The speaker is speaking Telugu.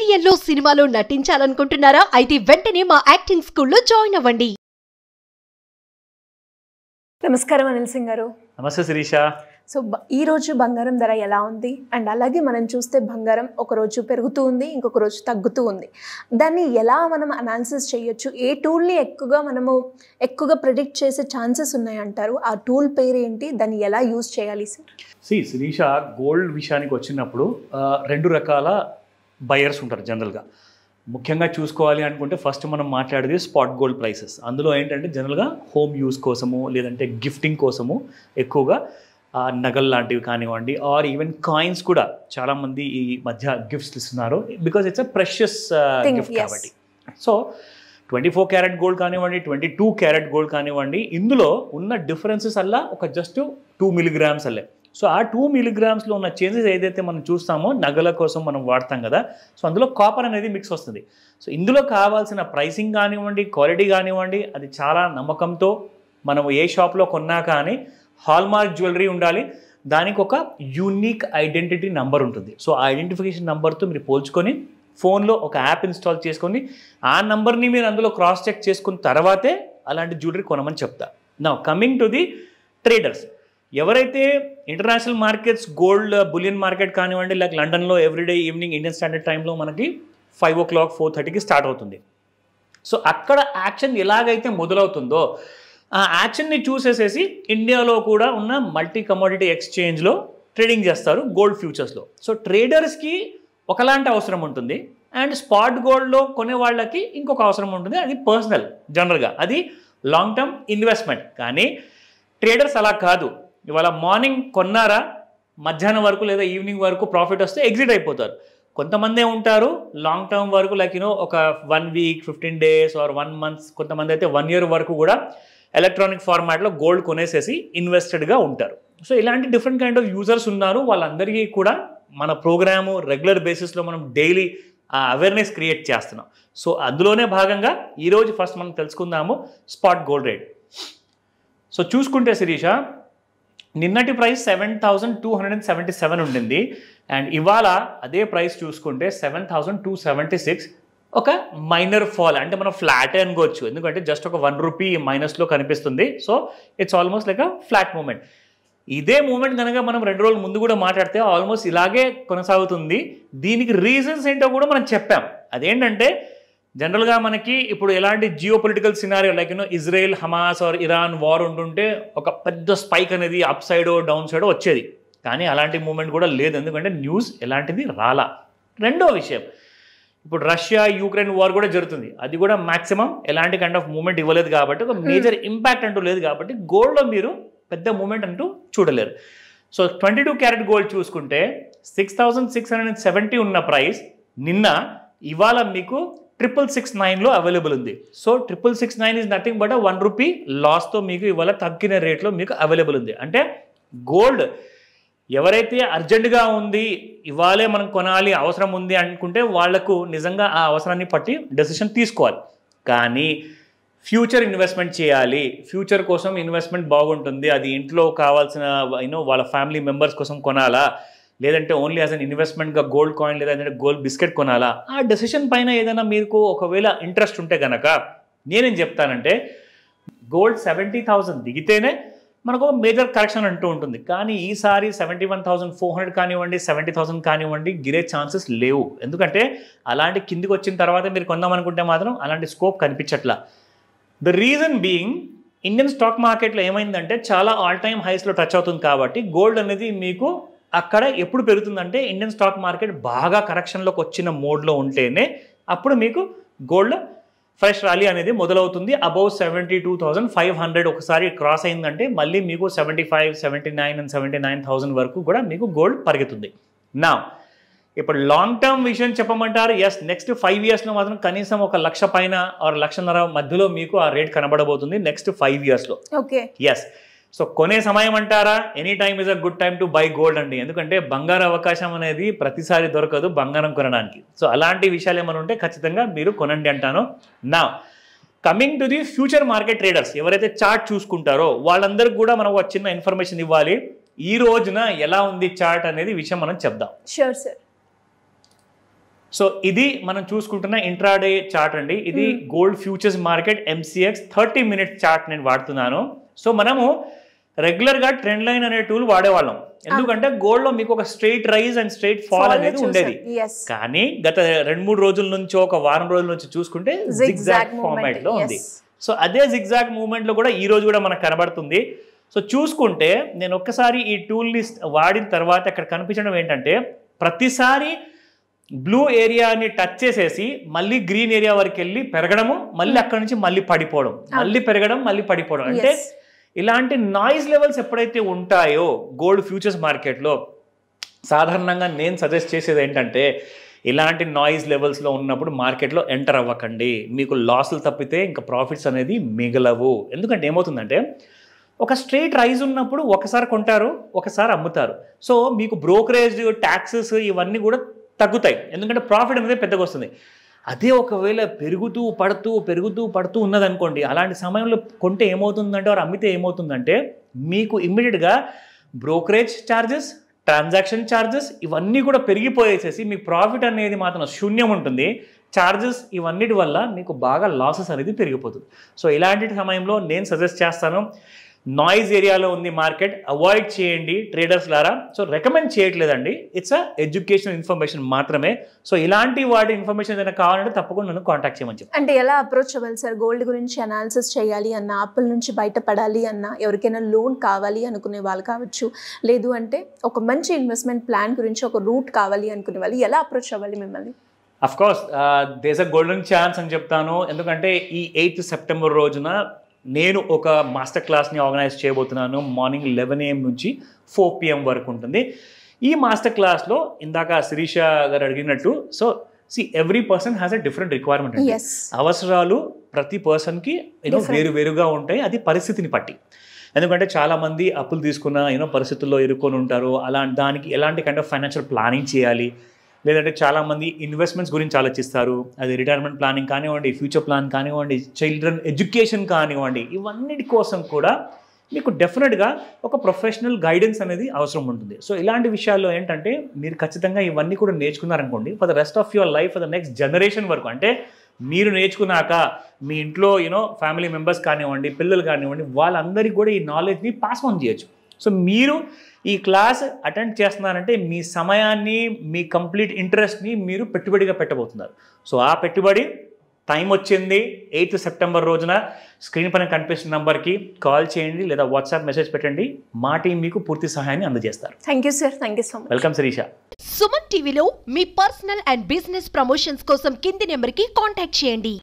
సీరియల్లో సినిమాలో నటించాలనుకుంటున్నారా? అయితే వెంటనే మా యాక్టింగ్ స్కూల్లో జాయిన్ అవ్వండి. నమస్కారం అనిల్ సింగ్ గారు. నమస్తే శిరీష. సో ఈ రోజు బంగారం ధర ఎలా ఉంది? అండ్ అలాగే మనం చూస్తే బంగారం ఒక రోజు పెరుగుతూ ఉంది, ఇంకొక రోజు తగ్గుతూ ఉంది. దాన్ని ఎలా మనం అనాలిసిస్ చేయొచ్చు? ఏ టూల్ని ఎక్కువగా ప్రెడిక్ట్ చేసే ఛాన్సెస్ ఉన్నాయంటారు? ఆ టూల్ పేరు ఏంటి? దాన్ని ఎలా యూజ్ చేయాలి సార్? శిరీష, గోల్డ్ విషయానికి వచ్చినప్పుడు రెండు రకాల బయర్స్ ఉంటారు జనరల్గా. ముఖ్యంగా చూసుకోవాలి అనుకుంటే ఫస్ట్ మనం మాట్లాడేది స్పాట్ గోల్డ్ ప్రైసెస్. అందులో ఏంటంటే జనరల్గా హోమ్ యూస్ కోసము లేదంటే గిఫ్టింగ్ కోసము ఎక్కువగా నగలు లాంటివి కానివ్వండి, ఆర్ ఈవెన్ కాయిన్స్ కూడా చాలామంది ఈ మధ్య గిఫ్ట్స్ ఇస్తున్నారు. Because it's a precious gift కాబట్టి. సో 24 క్యారెట్ గోల్డ్ కానివ్వండి, 22 క్యారెట్ గోల్డ్ కానివ్వండి, ఇందులో ఉన్న డిఫరెన్సెస్ అలా ఒక జస్ట్ 2 మిలీగ్రామ్స్ అల్లే. సో ఆ 2 మిలీగ్రామ్స్లో ఉన్న చేంజెస్ ఏదైతే మనం చూస్తామో నగల కోసం మనం వాడతాం కదా, సో అందులో కాపర్ అనేది మిక్స్ వస్తుంది. సో ఇందులో కావాల్సిన ప్రైసింగ్ కానివ్వండి, క్వాలిటీ కానివ్వండి, అది చాలా నమ్మకంతో మనం ఏ షాప్లో కొన్నా కానీ హాల్మార్క్ జ్యువెలరీ ఉండాలి. దానికి ఒక యూనిక్ ఐడెంటిటీ నెంబర్ ఉంటుంది. సో ఆ ఐడెంటిఫికేషన్ నెంబర్తో మీరు పోల్చుకొని ఫోన్లో ఒక యాప్ ఇన్స్టాల్ చేసుకొని ఆ నెంబర్ని మీరు అందులో క్రాస్ చెక్ చేసుకున్న తర్వాతే అలాంటి జ్యువెలరీ కొనమని చెప్తా. Now coming to the traders, ఎవరైతే international markets gold bullion market కానివ్వండి, లైక్ లండన్లో ఎవ్రీడే ఈవినింగ్ ఇండియన్ స్టాండర్డ్ టైంలో మనకి 5 o'clock 4:30కి స్టార్ట్ అవుతుంది. సో అక్కడ యాక్షన్ ఎలాగైతే మొదలవుతుందో ఆ యాక్షన్ని చూసేసేసి ఇండియాలో కూడా ఉన్న మల్టీ కమోడిటీ ఎక్స్చేంజ్లో ట్రేడింగ్ చేస్తారు గోల్డ్ ఫ్యూచర్స్లో. సో ట్రేడర్స్కి ఒకలాంటి అవసరం ఉంటుంది, అండ్ స్పాట్ గోల్డ్లో కొనే వాళ్ళకి ఇంకొక అవసరం ఉంటుంది. అది పర్సనల్, జనరల్గా అది లాంగ్ టర్మ్ ఇన్వెస్ట్మెంట్. కానీ ట్రేడర్స్ అలా కాదు. ఇవాళ మార్నింగ్ కొన్నారా, మధ్యాహ్నం వరకు లేదా ఈవినింగ్ వరకు ప్రాఫిట్ వస్తే ఎగ్జిట్ అయిపోతారు. కొంతమందే ఉంటారు లాంగ్ టర్మ్ వరకు, లైక్ ఒక 1 week 15 days ఆర్ 1 month, కొంతమంది అయితే 1 year వరకు కూడా ఎలక్ట్రానిక్ ఫార్మాట్లో గోల్డ్ కొనేసేసి ఇన్వెస్టెడ్గా ఉంటారు. సో ఇలాంటి డిఫరెంట్ కైండ్ ఆఫ్ యూజర్స్ ఉన్నారు. వాళ్ళందరికీ కూడా మన ప్రోగ్రాము రెగ్యులర్ బేసిస్లో మనం డైలీ ఆ అవేర్నెస్ క్రియేట్ చేస్తున్నాం. సో అందులోనే భాగంగా ఈరోజు ఫస్ట్ మనం తెలుసుకుందాము స్పాట్ గోల్డ్ రేట్. సో చూసుకుంటే శిరీష, నిన్నటి ప్రైస్ 7,277 ఉండింది, అండ్ ఇవాళ అదే ప్రైస్ చూసుకుంటే 7,276. ఒక మైనర్ ఫాల్, అంటే మనం ఫ్లాటే అనుకోవచ్చు, ఎందుకంటే జస్ట్ ఒక 1 rupee మైనస్లో కనిపిస్తుంది. So it's almost like a flat movement. ఇదే మూమెంట్ కనుక మనం 2 రోజుల ముందు కూడా మాట్లాడితే ఆల్మోస్ట్ ఇలాగే కొనసాగుతుంది. దీనికి రీజన్స్ ఏంటో కూడా మనం చెప్పాం. అదేంటంటే జనరల్గా మనకి ఇప్పుడు ఎలాంటి geo political scenario, like Israel Hamas or Iran war ఉంటుంటే ఒక పెద్ద స్పైక్ అనేది అప్ సైడో డౌన్ సైడో వచ్చేది. కానీ అలాంటి మూమెంట్ కూడా లేదు, ఎందుకంటే న్యూస్ ఎలాంటిది రాలా. రెండో విషయం, ఇప్పుడు రష్యా యుక్రెయిన్ వార్ కూడా జరుగుతుంది. అది కూడా మ్యాక్సిమం ఎలాంటి కైండ్ ఆఫ్ మూమెంట్ ఇవ్వలేదు కాబట్టి, ఒక మేజర్ ఇంపాక్ట్ అంటూ లేదు కాబట్టి గోల్డ్లో మీరు పెద్ద మూమెంట్ అంటూ చూడలేరు. సో 22 క్యారెట్ గోల్డ్ చూసుకుంటే 6,670 ఉన్న ప్రైస్ నిన్న, ఇవాళ మీకు 6,669లో అవైలబుల్ ఉంది. So 6,669 is nothing but 1 rupee లాస్తో మీకు ఇవాళ తగ్గిన రేట్లో మీకు అవైలబుల్ ఉంది. అంటే గోల్డ్ ఎవరైతే అర్జెంటుగా ఉంది, ఇవాళే మనం కొనాలి, అవసరం ఉంది అనుకుంటే వాళ్లకు నిజంగా ఆ అవసరాన్ని పట్టి డెసిషన్ తీసుకోవాలి. కానీ ఫ్యూచర్ ఇన్వెస్ట్మెంట్ చేయాలి, ఫ్యూచర్ కోసం ఇన్వెస్ట్మెంట్ బాగుంటుంది, అది ఇంట్లో కావాల్సిన వాళ్ళ ఫ్యామిలీ మెంబర్స్ కోసం కొనాలా, లేదంటే ఓన్లీ యాజ్ అన్ ఇన్వెస్ట్మెంట్గా గోల్డ్ కాయిన్ లేదా గోల్డ్ బిస్కెట్ కొనాలా, ఆ డెసిషన్ పైన ఏదైనా మీకు ఒకవేళ ఇంట్రెస్ట్ ఉంటే కనుక నేనేం చెప్తానంటే, గోల్డ్ 70,000 దిగితేనే మనకు మేజర్ కరెక్షన్ అంటూ ఉంటుంది. కానీ ఈసారి 71,400 కానివ్వండి, 70,000 కానివ్వండి గిరే ఛాన్సెస్ లేవు. ఎందుకంటే అలాంటి కిందికి వచ్చిన తర్వాత మీరు కొందామనుకుంటే మాత్రం అలాంటి స్కోప్ కనిపించట్లా. The reason being, Indian stock మార్కెట్లో ఏమైందంటే చాలా ఆల్ టైమ్ హైస్లో టచ్ అవుతుంది కాబట్టి గోల్డ్ అనేది మీకు అక్కడ ఎప్పుడు పెరుగుతుందంటే ఇండియన్ స్టాక్ మార్కెట్ బాగా కరెక్షన్లోకి వచ్చిన మోడ్లో ఉంటేనే అప్పుడు మీకు గోల్డ్ ఫ్రెష్ ర్యాలీ అనేది మొదలవుతుంది. అబౌవ్ 72,500 ఒకసారి క్రాస్ అయిందంటే మళ్ళీ మీకు 75, 79 అండ్ 79,000 వరకు కూడా మీకు గోల్డ్ పరిగెత్తుంది. నా ఇప్పుడు లాంగ్ టర్మ్ విషయం చెప్పమంటారు. ఎస్, నెక్స్ట్ 5 yearsలో మాత్రం కనీసం 1,00,000 పైన ఆర్ 1,50,000 మధ్యలో మీకు ఆ రేట్ కనబడబోతుంది నెక్స్ట్ 5 yearsలో. Okay, yes. సో కొనే సమయం అంటారా, any time is a good time to buy gold అండి. ఎందుకంటే బంగారు అవకాశం అనేది ప్రతిసారి దొరకదు బంగారం కొనడానికి. సో అలాంటి విషయాలు ఏమైనా ఉంటే ఖచ్చితంగా మీరు కొనండి అంటాను. నా coming to the future market traders, ఎవరైతే చార్ట్ చూసుకుంటారో వాళ్ళందరికీ కూడా మనం ఒక చిన్న ఇన్ఫర్మేషన్ ఇవ్వాలి. ఈ రోజున ఎలా ఉంది చార్ట్ అనేది విషయం మనం చెప్దాం. Sure sir. సో ఇది మనం చూసుకుంటున్న ఇంట్రాడే చార్ట్ అండి. ఇది gold futures market MCX 30 minute chart నేను వాడుతున్నాను. సో మనము రెగ్యులర్గా ట్రెండ్ లైన్ అనే టూల్ వాడేవాళ్ళం. ఎందుకంటే గోల్డ్ లో మీకు ఒక straight rise and straight fall అనేది ఉండేది. కానీ గత 2-3 రోజుల నుంచి ఒక వారం రోజుల నుంచి చూసుకుంటే జిగ్జాగ్ ఫార్మాట్ లో ఉంది. సో అదే జిగ్జాగ్ మూవ్మెంట్ లో కూడా ఈ రోజు కూడా మనకు కనబడుతుంది. సో చూసుకుంటే నేను ఒక్కసారి ఈ టూల్ని వాడిన తర్వాత ఇక్కడ కనిపించడం ఏంటంటే ప్రతిసారి బ్లూ ఏరియాని టచ్ చేసేసి మళ్ళీ గ్రీన్ ఏరియా వరకు వెళ్ళి పెరగడము, మళ్ళీ అక్కడ నుంచి మళ్ళీ పడిపోవడం, మళ్ళీ పెరగడం, మళ్ళీ పడిపోవడం. అంటే ఇలాంటి నాయిస్ లెవెల్స్ ఎప్పుడైతే ఉంటాయో గోల్డ్ ఫ్యూచర్స్ మార్కెట్లో సాధారణంగా నేను సజెస్ట్ చేసేది ఏంటంటే ఇలాంటి నాయిస్ లెవెల్స్లో ఉన్నప్పుడు మార్కెట్లో ఎంటర్ అవ్వకండి. మీకు లాసులు తప్పితే ఇంకా ప్రాఫిట్స్ అనేది మిగలవు. ఎందుకంటే ఏమవుతుందంటే ఒక స్ట్రైట్ రైజ్ ఉన్నప్పుడు ఒకసారి కొంటారు, ఒకసారి అమ్ముతారు. సో మీకు బ్రోకరేజ్, ట్యాక్సెస్ ఇవన్నీ కూడా తగ్గుతాయి. ఎందుకంటే ప్రాఫిట్ అనేది పెద్దగా వస్తుంది. అదే ఒకవేళ పెరుగుతూ పడుతూ ఉన్నదనుకోండి, అలాంటి సమయంలో కొంటే ఏమవుతుందంటే వారు అమ్మితే ఏమవుతుందంటే మీకు ఇమ్మీడియట్గా బ్రోకరేజ్ ఛార్జెస్, ట్రాన్సాక్షన్ ఛార్జెస్ ఇవన్నీ కూడా పెరిగిపోయేసేసి మీ ప్రాఫిట్ అనేది మాత్రం శూన్యం ఉంటుంది. ఛార్జెస్ ఇవన్నిటి వల్ల మీకు బాగా లాసెస్ అనేది పెరిగిపోతుంది. సో ఇలాంటి సమయంలో నేను సజెస్ట్ చేస్తాను, నాయిస్ ఏరియాలో ఉంది మార్కెట్, అవాయిడ్ చేయండి ట్రేడర్స్ లారా. సో రికమెండ్ చేయట్లేదండి, ఇట్స్ అ ఎడ్యుకేషనల్ ఇన్ఫర్మేషన్ మాత్రమే. సో ఇలాంటి వాటి ఇన్ఫర్మేషన్ ఏదైనా కావాలంటే తప్పకుండా నన్ను కాంటాక్ట్ చేయమని చెప్పి. అంటే ఎలా అప్రోచ్ అవ్వాలి సార్? గోల్డ్ గురించి అనాలిసిస్ చేయాలి అన్న, అప్పుల నుంచి బయటపడాలి అన్న, ఎవరికైనా లోన్ కావాలి అనుకునే వాళ్ళు కావచ్చు, లేదు అంటే ఒక మంచి ఇన్వెస్ట్మెంట్ ప్లాన్ గురించి ఒక రూట్ కావాలి అనుకునే వాళ్ళు ఎలా అప్రోచ్ అవ్వాలి మిమ్మల్ని? Of course this a golden chance అని చెప్తాను. ఎందుకంటే ఈ 8th September రోజున నేను ఒక మాస్టర్ క్లాస్ని ఆర్గనైజ్ చేయబోతున్నాను. మార్నింగ్ 11 AM నుంచి 4 PM వరకు ఉంటుంది. ఈ మాస్టర్ క్లాస్లో ఇందాక శిరీష గారు అడిగినట్టు, so every person has a different requirement అండి. అవసరాలు ప్రతి పర్సన్కి వేరువేరుగా ఉంటాయి, అది పరిస్థితిని బట్టి. ఎందుకంటే చాలామంది అప్పులు తీసుకున్న పరిస్థితుల్లో ఇరుక్కొని ఉంటారు. దానికి ఎలాంటి కైండ్ ఆఫ్ ఫైనాన్షియల్ ప్లానింగ్ చేయాలి, లేదంటే చాలామంది ఇన్వెస్ట్మెంట్స్ గురించి ఆలోచిస్తారు. అది రిటైర్మెంట్ ప్లానింగ్ కానివ్వండి, ఫ్యూచర్ ప్లాన్ కానివ్వండి, చిల్డ్రన్ ఎడ్యుకేషన్ కానివ్వండి, ఇవన్నిటి కోసం కూడా మీకు డెఫినెట్గా ఒక ప్రొఫెషనల్ గైడెన్స్ అనేది అవసరం ఉంటుంది. సో ఇలాంటి విషయాల్లో ఏంటంటే మీరు ఖచ్చితంగా ఇవన్నీ కూడా నేర్చుకున్నారనుకోండి, for the rest of your life, for the next generation వరకు. అంటే మీరు నేర్చుకున్నాక మీ ఇంట్లో ఫ్యామిలీ మెంబర్స్ కానివ్వండి, పిల్లలు కానివ్వండి, వాళ్ళందరికీ కూడా ఈ నాలెడ్జ్ని పాస్ ఆన్ చేయొచ్చు. సో మీరు ఈ క్లాస్ అటెండ్ చేస్తున్నారంటే మీ సమయాన్ని, మీ కంప్లీట్ ఇంట్రెస్ట్ని మీరు పెట్టుబడిగా పెట్టబోతున్నారు. సో ఆ పెట్టుబడి టైం వచ్చింది 8th September రోజున స్క్రీన్ పైన కనిపిస్తున్న నంబర్కి కాల్ చేయండి లేదా వాట్సాప్ మెసేజ్ పెట్టండి. మా టీం మీకు పూర్తి సహాయాన్ని అందజేస్తారు. Thank you sir, thank you so much. Welcome Shirisha. Suman టీవీలో మీ పర్సనల్ అండ్ బిజినెస్ ప్రమోషన్స్ కోసం కింది నెంబర్కి కాంటాక్ట్ చేయండి.